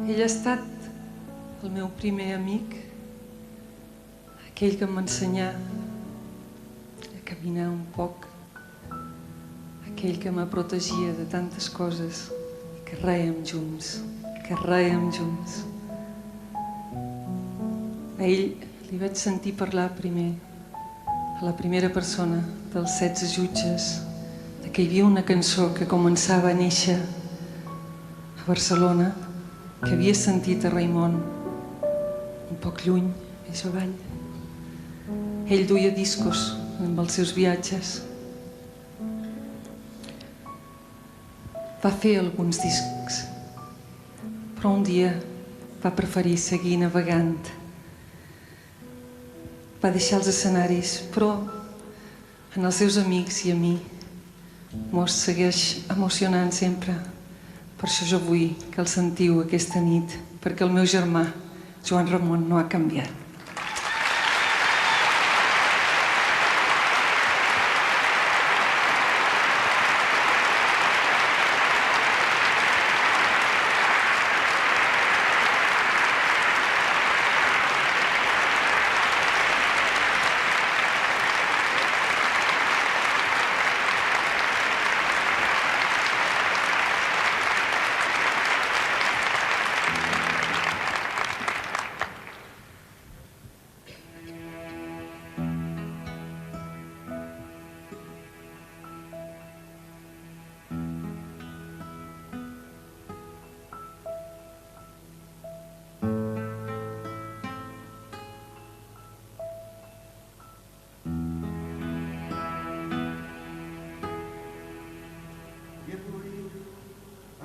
Ell ha estat el meu primer amic, aquell que em va ensenyar a caminar un poc, aquell que me protegia de tantes coses i que rèiem junts, A ell li vaig sentir parlar primer, a la primera persona dels 16 jutges, que hi havia una cançó que començava a néixer a Barcelona, que havia sentit a Raimon, un poc lluny, més avall. Ell duia discos amb els seus viatges. Va fer alguns discs, però un dia va preferir seguir navegant. Va deixar els escenaris, però en els seus amics i a mi mos segueix emocionant sempre. Per això jo vull que el sentiu aquesta nit, perquè el meu germà, Joan Ramon, no ha canviat.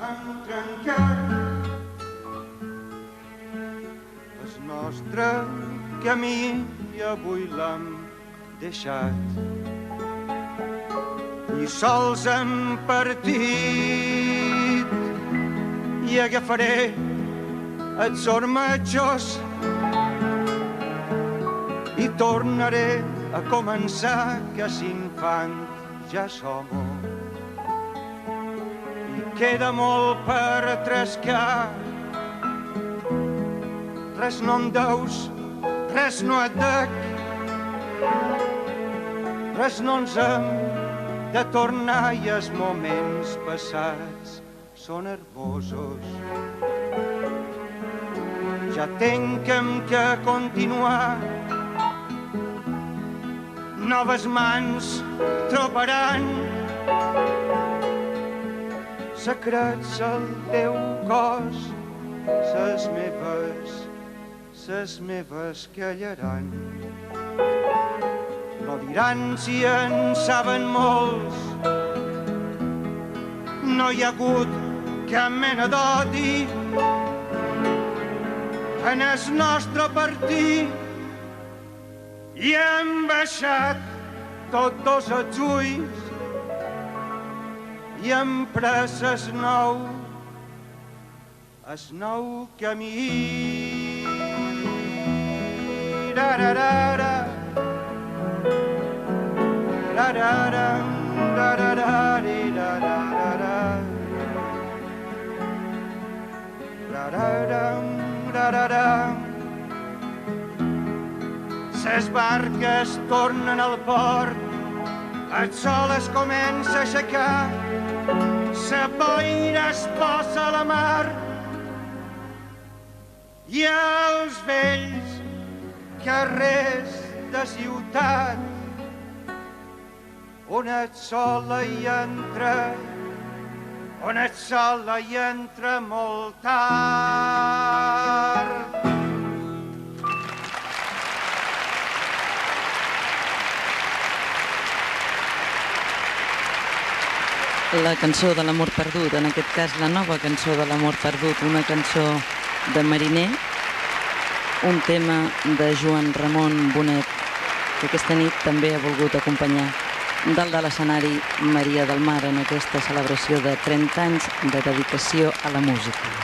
Hem trencat el nostre camí i avui l'hem deixat i sols hem partit i agafaré els ormetjos i tornaré a començar que s'infant ja som. Queda molt per trescar. Res no em deus, res no et dec. Res no ens hem de tornar i els moments passats són herbosos. Ja tenc que continuar. Noves mans trobaran secrets al teu cos, ses meves callaran. No diran si en saben molts, no hi ha hagut cap mena d'odi en el nostre partit i hem baixat tots dos els ulls i hem pres el nou camí. Ra-ra-ra-ra, ra-ra-ra, ra-ra-ra-ri-ra-ra-ra-ra, ra-ra-ra, ra-ra-ra. Ses barques tornen al port, el sol es comença a aixecar, la boira es posa a la mar i els vells carrers de ciutat on el sol hi entra molt tard. La cançó de l'amor perdut, en aquest cas la nova cançó de l'amor perdut, una cançó de Mariner, un tema de Joan Ramon Bonet, que aquesta nit també ha volgut acompanyar dalt de l'escenari Maria del Mar en aquesta celebració de 30 anys de dedicació a la música.